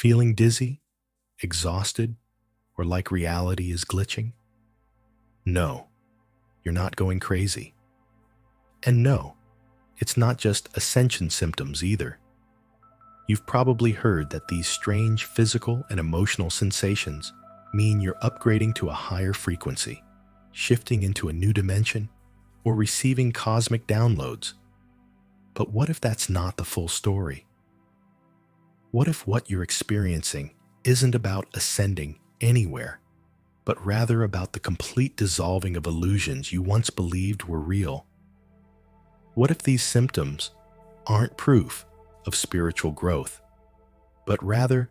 Feeling dizzy, exhausted, or like reality is glitching? No, you're not going crazy. And no, it's not just ascension symptoms either. You've probably heard that these strange physical and emotional sensations mean you're upgrading to a higher frequency, shifting into a new dimension, or receiving cosmic downloads. But what if that's not the full story? What if what you're experiencing isn't about ascending anywhere, but rather about the complete dissolving of illusions you once believed were real? What if these symptoms aren't proof of spiritual growth, but rather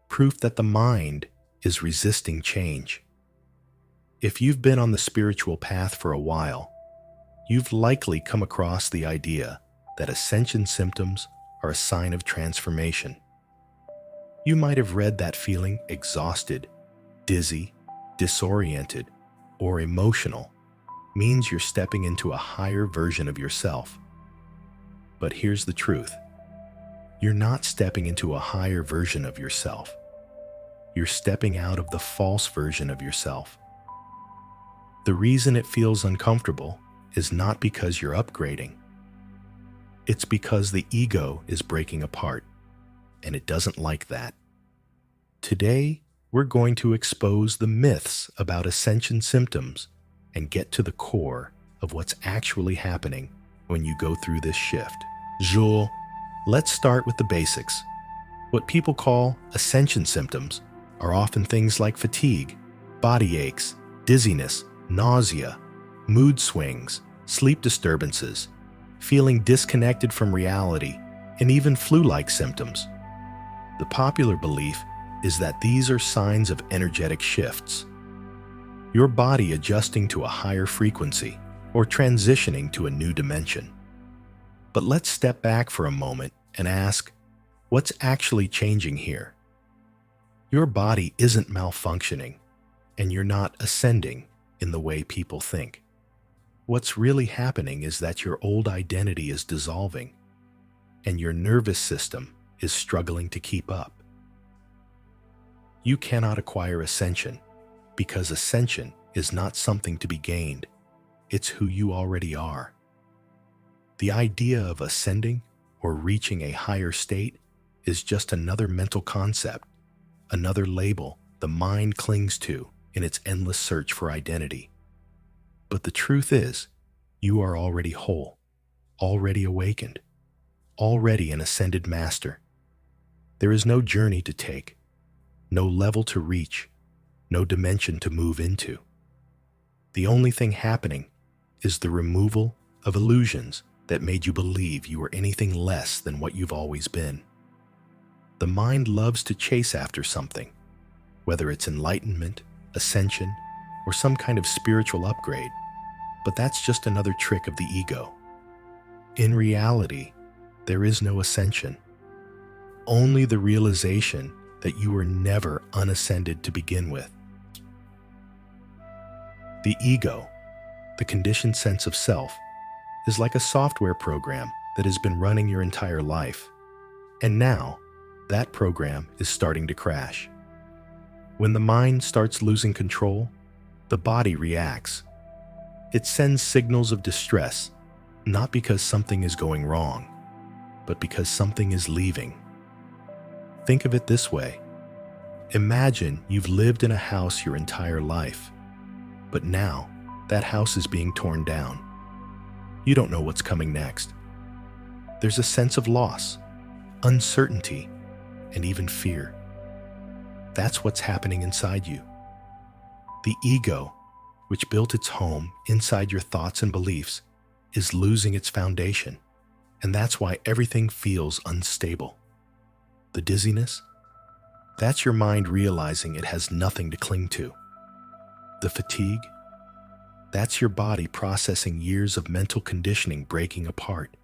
proof that the mind is resisting change? If you've been on the spiritual path for a while, you've likely come across the idea that ascension symptoms are a sign of transformation. You might have read that feeling exhausted, dizzy, disoriented, or emotional means you're stepping into a higher version of yourself. But here's the truth. You're not stepping into a higher version of yourself. You're stepping out of the false version of yourself. The reason it feels uncomfortable is not because you're upgrading. It's because the ego is breaking apart, and it doesn't like that. Today, we're going to expose the myths about ascension symptoms and get to the core of what's actually happening when you go through this shift. Jules, let's start with the basics. What people call ascension symptoms are often things like fatigue, body aches, dizziness, nausea, mood swings, sleep disturbances, feeling disconnected from reality, and even flu-like symptoms. The popular belief is that these are signs of energetic shifts, your body adjusting to a higher frequency or transitioning to a new dimension. But let's step back for a moment and ask, what's actually changing here? Your body isn't malfunctioning, and you're not ascending in the way people think. What's really happening is that your old identity is dissolving, and your nervous system is struggling to keep up. You cannot acquire ascension, because ascension is not something to be gained. It's who you already are. The idea of ascending or reaching a higher state is just another mental concept, another label the mind clings to in its endless search for identity. But the truth is, you are already whole, already awakened, already an ascended master. There is no journey to take, no level to reach, no dimension to move into. The only thing happening is the removal of illusions that made you believe you were anything less than what you've always been. The mind loves to chase after something, whether it's enlightenment, ascension, or some kind of spiritual upgrade, but that's just another trick of the ego. In reality, there is no ascension, only the realization that you were never unascended to begin with. The ego, the conditioned sense of self, is like a software program that has been running your entire life. And now, that program is starting to crash. When the mind starts losing control, the body reacts. It sends signals of distress, not because something is going wrong, but because something is leaving. Think of it this way. Imagine you've lived in a house your entire life, but now that house is being torn down. You don't know what's coming next. There's a sense of loss, uncertainty, and even fear. That's what's happening inside you. The ego, which built its home inside your thoughts and beliefs, is losing its foundation, and that's why everything feels unstable. The dizziness? That's your mind realizing it has nothing to cling to. The fatigue? That's your body processing years of mental conditioning breaking apart.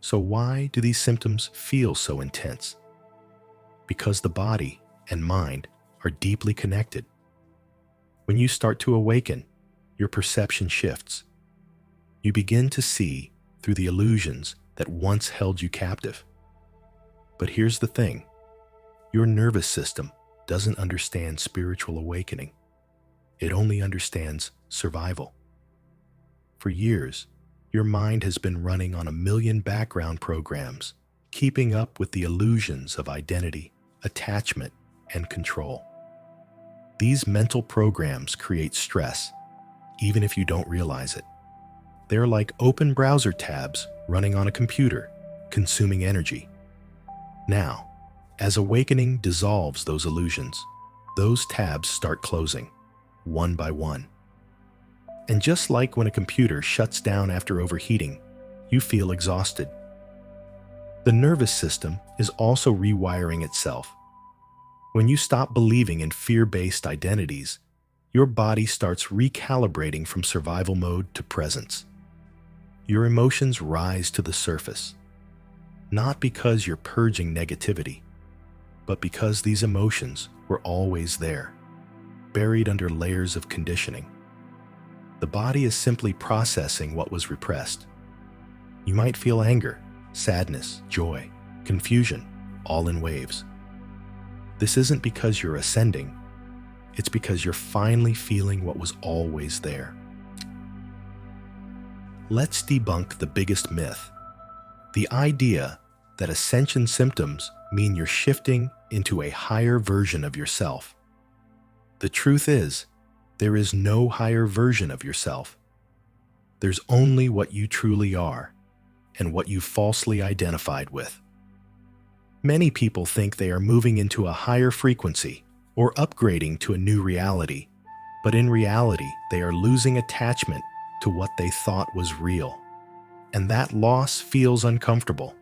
So why do these symptoms feel so intense? Because the body and mind are deeply connected. When you start to awaken, your perception shifts. You begin to see through the illusions that once held you captive. But here's the thing. Your nervous system doesn't understand spiritual awakening. It only understands survival. For years, your mind has been running on a million background programs, keeping up with the illusions of identity, attachment, and control. These mental programs create stress, even if you don't realize it. They're like open browser tabs running on a computer, consuming energy. Now, as awakening dissolves those illusions, those tabs start closing, one by one. And just like when a computer shuts down after overheating, you feel exhausted. The nervous system is also rewiring itself. When you stop believing in fear-based identities, your body starts recalibrating from survival mode to presence. Your emotions rise to the surface, not because you're purging negativity, but because these emotions were always there, buried under layers of conditioning. The body is simply processing what was repressed. You might feel anger, sadness, joy, confusion, all in waves. This isn't because you're ascending, it's because you're finally feeling what was always there. Let's debunk the biggest myth, the idea that ascension symptoms mean you're shifting into a higher version of yourself. The truth is, there is no higher version of yourself. There's only what you truly are and what you falsely identified with. Many people think they are moving into a higher frequency or upgrading to a new reality, but in reality, they are losing attachment to what they thought was real, and that loss feels uncomfortable.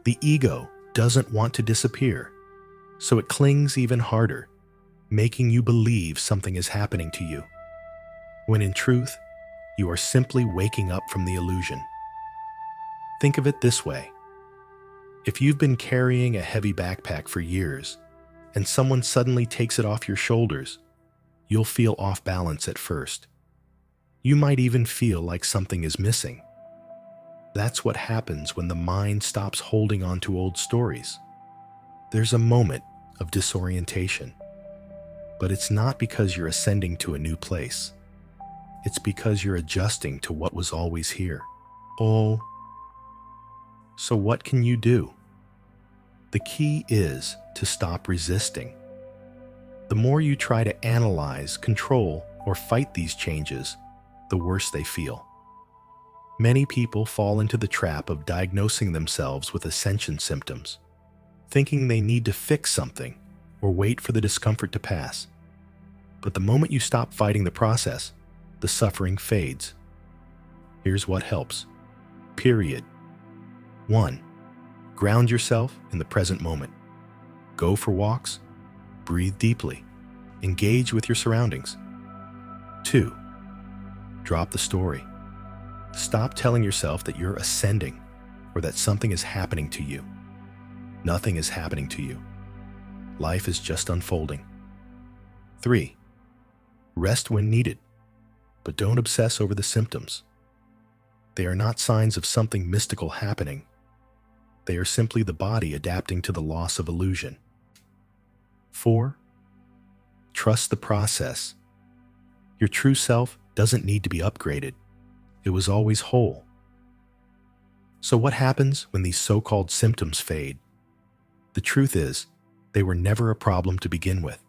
The ego doesn't want to disappear, so it clings even harder, making you believe something is happening to you, when in truth, you are simply waking up from the illusion. Think of it this way. If you've been carrying a heavy backpack for years, and someone suddenly takes it off your shoulders, you'll feel off balance at first. You might even feel like something is missing. That's what happens when the mind stops holding on to old stories. There's a moment of disorientation. But it's not because you're ascending to a new place. It's because you're adjusting to what was always here. Oh. So what can you do? The key is to stop resisting. The more you try to analyze, control, or fight these changes, the worse they feel. Many people fall into the trap of diagnosing themselves with ascension symptoms, thinking they need to fix something or wait for the discomfort to pass. But the moment you stop fighting the process, the suffering fades. Here's what helps. Period. 1. Ground yourself in the present moment. Go for walks. Breathe deeply. Engage with your surroundings. 2. Drop the story. Stop telling yourself that you're ascending or that something is happening to you. Nothing is happening to you. Life is just unfolding. 3. Rest when needed, but don't obsess over the symptoms. They are not signs of something mystical happening. They are simply the body adapting to the loss of illusion. 4. Trust the process. Your true self doesn't need to be upgraded. It was always whole. So what happens when these so-called symptoms fade? The truth is, they were never a problem to begin with.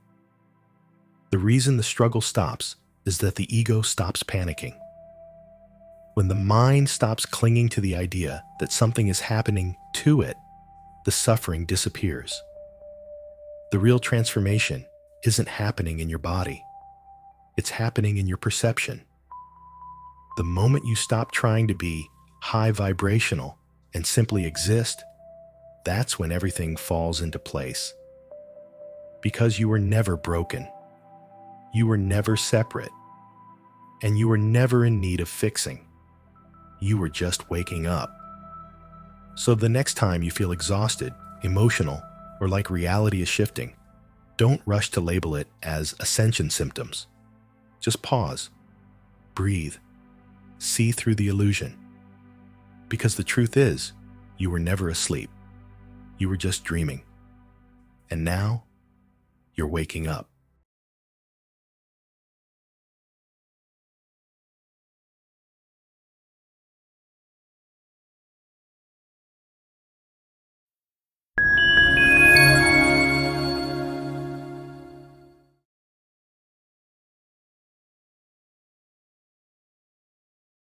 The reason the struggle stops is that the ego stops panicking. When the mind stops clinging to the idea that something is happening to it, the suffering disappears. The real transformation isn't happening in your body. It's happening in your perception. The moment you stop trying to be high vibrational and simply exist, that's when everything falls into place. Because you were never broken. You were never separate. And you were never in need of fixing. You were just waking up. So the next time you feel exhausted, emotional, or like reality is shifting, don't rush to label it as ascension symptoms. Just pause, breathe, see through the illusion. Because the truth is, you were never asleep. you were just dreaming. And now, you're waking up.